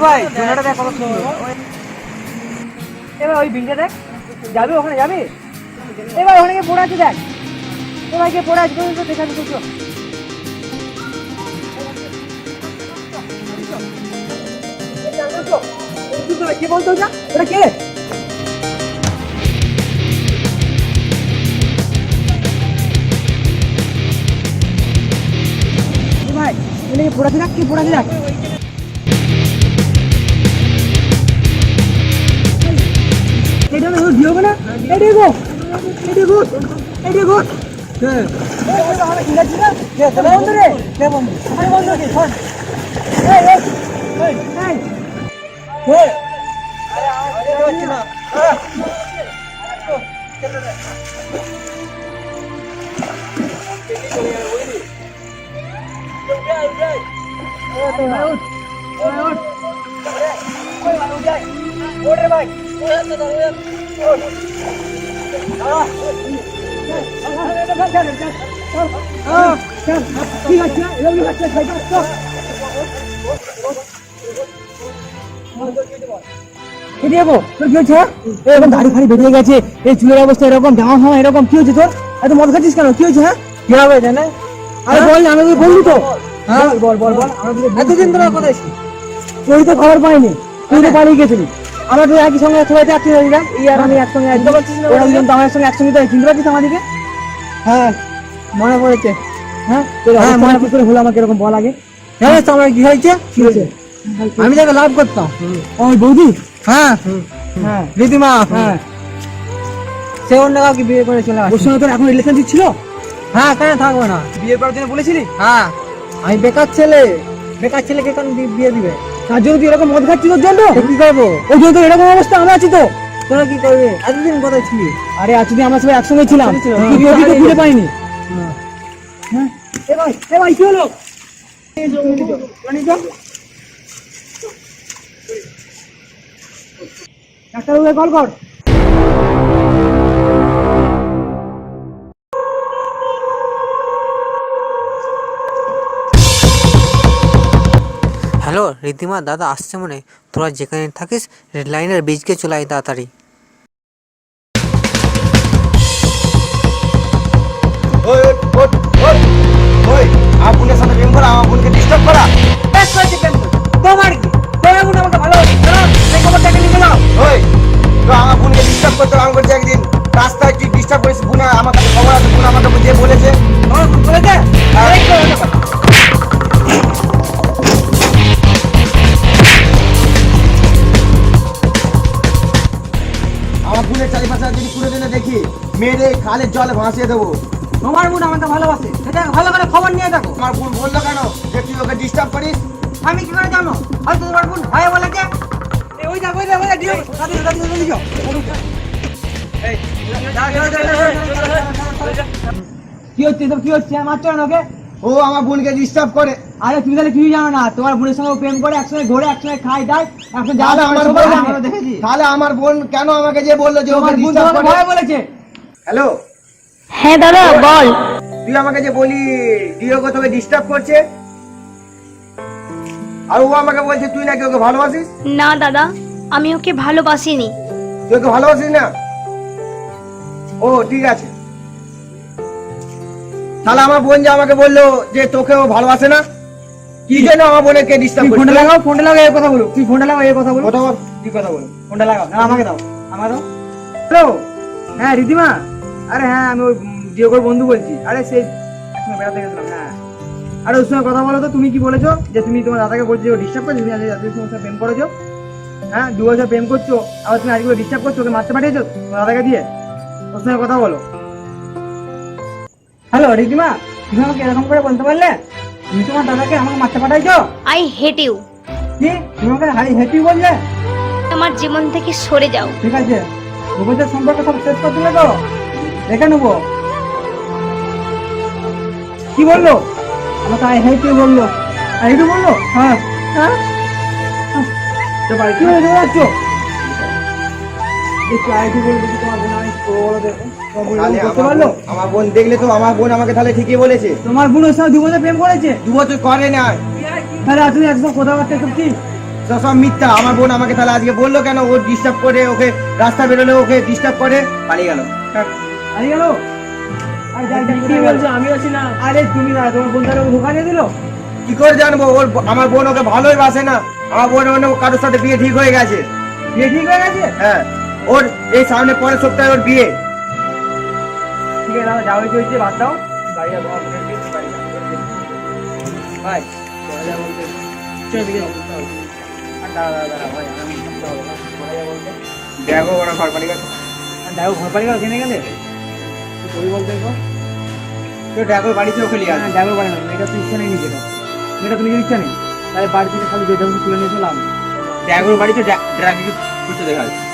ভাই জোনাটা দেখ কত সুন্দর। এবার ওই বিলটা দেখ, যাবি ওখানে যাবি? এবার ওখানে গিয়ে পড়ে আছে দেখ, এবার গিয়ে পড়ে আছে তো দেখা দিচ্ছ। কি বলতো ওটা? ওটা কে? ভাই পড়াতে দেখ, কি পড়াতে দেখ। এটা না দিও না, এডি গো এডি গো এডি গো। হ্যাঁ আমরা ইংরেজি না কে চলে বন্ধু রে, কে বন্ধু আমি বন্ধু কি ফোন। এই এই এই এই আরে আওয়াজ হচ্ছে না। এরকম দাড়ি ফাড়ি বেরিয়ে গেছে, এই চুলের অবস্থা এরকম, জামা ফামা এরকম, কি হয়েছে তোর? এত মদ খাচ্ছিস কেন? কি হয়েছে? হ্যাঁ কি হবে জানে? আরে বল, আমি বললি তো। হ্যাঁ বল বল বল। এতদিন ধরে কথা এসেছি, তুই তো খবর পাইনি, তুই তো পালিয়ে গেছিলি। আমরা তো একই সঙ্গে সবাই একসাথে হয়ে গেলাম, এই আর আমি একসঙ্গে ওরা দুজন তো আমার সঙ্গে একসঙ্গে তো চিনতে পারছিস আমাদেরকে? হ্যাঁ মনে পড়েছে। হ্যাঁ হ্যাঁ মনে করে হলো, আমাকে এরকম বল আগে। জানিস তো আমার কি হয়েছে? কি হয়েছে? আমি যাকে লাভ করতাম, ওই বৌদি। হ্যাঁ হ্যাঁ রীতিমা। হ্যাঁ সে অন্য কাউকে বিয়ে করে চলে আসে। ওর সঙ্গে তোর এখন রিলেশনশিপ ছিল? হ্যাঁ কেন থাকবে না, বিয়ে করার জন্য বলেছিলি? হ্যাঁ আমি বেকার ছেলে, বেকার ছেলেকে কেন বিয়ে দিবে? তার জন্য তুই এরকম মদ খাচ্ছিস? ওর জন্য কি করবো? ওর জন্য তো এরকম অবস্থা, আমরা আছি তো। তোরা কি করবে? এতদিন কোথায় ছিলি? আরে এতদিন আমরা সবাই একসঙ্গে ছিলাম, তুই ওকে তো খুঁজে পাইনি। হ্যাঁ এ ভাই কি হলো? ডাক্তারবাবুকে কল কর। হ্যালো রিদ্ধিমা, দাদা আসছে মনে। তোরা যেখানে থাকিস রেড লাইনের ব্রিজকে চলে আয় তাড়াতাড়ি। বোনের সাথে প্রেম করা, আমার বোনকে ডিস্টার্ব করা। তোমার কি বোন আমাকে ভালোবাসে, এই খবরটাকে নিয়ে নাও। ওই তো আমার বোনকে ডিস্টার্ব করতে, আমি বলছি একদিন রাস্তায় তুই ডিস্টার্ব করিস। বোন আমার কাছে খবর আছে, বোন আমাকে যে বলেছে। তোমার বোন বলেছে? আমার বোনের চারিপাশে যদি পুরো দিনে দেখি, মেয়েদের খালের জলে ভাসিয়ে দেবো। তোমার বোন আমাকে ভালোবাসে, সেটা ভালো করে খবর নিয়ে দেখো। আমার বোন বললো কেন যে তুই ওকে ডিস্টার্ব করিস? আমি কি করে জানো? হয়তো তোমার বোন ভাই বলেছে। ওই দেখ ওই দেখ ওই দেখ দিও দাদি দাদি দাদি যাও। কি হচ্ছে তো? কি হচ্ছে? মারছো না ওকে? ও আমার বোনকে ডিস্টার্ব করে। আরে তুমি তাহলে কিছুই জানো না, তোমার বোনের সঙ্গে প্রেম করে একসঙ্গে ঘোরে, একসঙ্গে খাই দায়, একসঙ্গে তাহলে আমার বোন, দেখেছি। তাহলে আমার বোন কেন আমাকে যে বললো যে ওকে তোমার বোন ডিস্টার্ব তোমাকে করে? ভয় বলেছে। হ্যালো, হ্যাঁ দাদা বল। তুই আমাকে যে বলি ডিওগো তোকে ডিস্টার্ব করছে, আর ও আমাকে বলছে তুই নাকি ওকে ভালোবাসিস। না দাদা, আমি ওকে ভালোবাসিনি। তুই ওকে ভালোবাসিস না? ও ঠিক আছে, তাহলে আমার বোন যে আমাকে বললো যে তোকে ও ভালোবাসে না, কি জন্য আমার বোনকে ডিস্টার্ব করছিস? ফোনটা লাগাও, ফোনটা লাগাও, এই কথা বলো। তুই ফোনটা লাগাও, এই কথা বলো। কথা বল। কি কথা বলো? ফোনটা লাগাও। না আমাকে দাও, আমাকে দাও। হ্যালো, হ্যাঁ রিদিমা। আরে হ্যাঁ আমি ওই ডিওগোর বন্ধু বলছি। আরে সেই একসঙ্গে বেড়াতে গেছিলাম। হ্যাঁ আরে ওর সঙ্গে কথা বলো তো। তুমি কি বলেছো যে তুমি তোমার দাদাকে বলছো ডিস্টার্ব করছো, তুমি আজকে তোমার সঙ্গে প্রেম করেছো? হ্যাঁ 2 বছর প্রেম করছো, আবার তুমি আজকে ডিস্টার্ব করছো, ওকে মারতে পাঠিয়েছো তোমার দাদাকে দিয়ে? ওর সঙ্গে কথা বলো। হ্যালো রিদিমা, তুমি আমাকে এরকম করে বলতে পারলে? তুমি তোমার দাদাকে আমাকে মারতে পাঠাইছো? I hate you. কি তুমি আমাকে হাই হ্যাপি বললে? আমার জীবন থেকে সরে যাও। ঠিক আছে, ভূপেশের সম্পর্ক সব শেষ করে দিলে তো? দেখে নেবো। কি বললো? আমাকে আই হেট ইউ বললো। আই হেট ইউ বললো? হ্যাঁ হ্যাঁ কি হয়ে যাচ্ছ? দেখি আই হেট ইউ বলবো কি তোমার বোন? আমি বলো দেখো তাহলে করতে পারলো? আমার বোন দেখলে তো আমার বোন আমাকে তাহলে ঠিকই বলেছে। তোমার বোনের সঙ্গে 2 বছর প্রেম করেছে? 2 বছর করে না। তাহলে তুমি একদম কথাবার্তা সব কি? সব মিথ্যা। আমার বোন আমাকে তাহলে আজকে বললো কেন ও ডিস্টার্ব করে, ওকে রাস্তা বেরোলে ওকে ডিস্টার্ব করে, পালিয়ে গেল। আরে গেল আরে যাই যাই কি বলছো আমি আছি না। আরে তুমি না তোমার বোন তাহলে দোকানে দিল। কি করে জানবো? আমার বোন ওকে ভালোই বাসে না। আমার বোন অন্য কারোর সাথে বিয়ে ঠিক হয়ে গেছে। বিয়ে ঠিক হয়ে গেছে? হ্যাঁ, ওর এই সামনে পরের সপ্তাহে ওর বিয়ে। ঠিক আছে দাদা যাও হয়েছে বাদ দাও, গাড়িটা তোমার বোনের দিচ্ছি, বাড়ি যাও। ভাই যা বলতে চল দিকে আর দাদা ভাই আমি করতে হবে না, যা বলতে দেখো ওরা ঘর পালিয়ে গেছে। আর দেখো ঘর বাড়ি কিনে গেলে তুই কই বলতে গো। তো দেখো বাড়িতে ওকে নিয়ে আসবে। দেখো বাড়ি না, মেয়েটা তো ইচ্ছা নেই নিজেটা, মেয়েটা তো নিজের ইচ্ছা নেই, তাই বাড়ি থেকে খালি যেটা খুলে নিয়ে চলাম। দেখো বাড়িতে ড্রাগি করতে দেখা যাচ্ছে।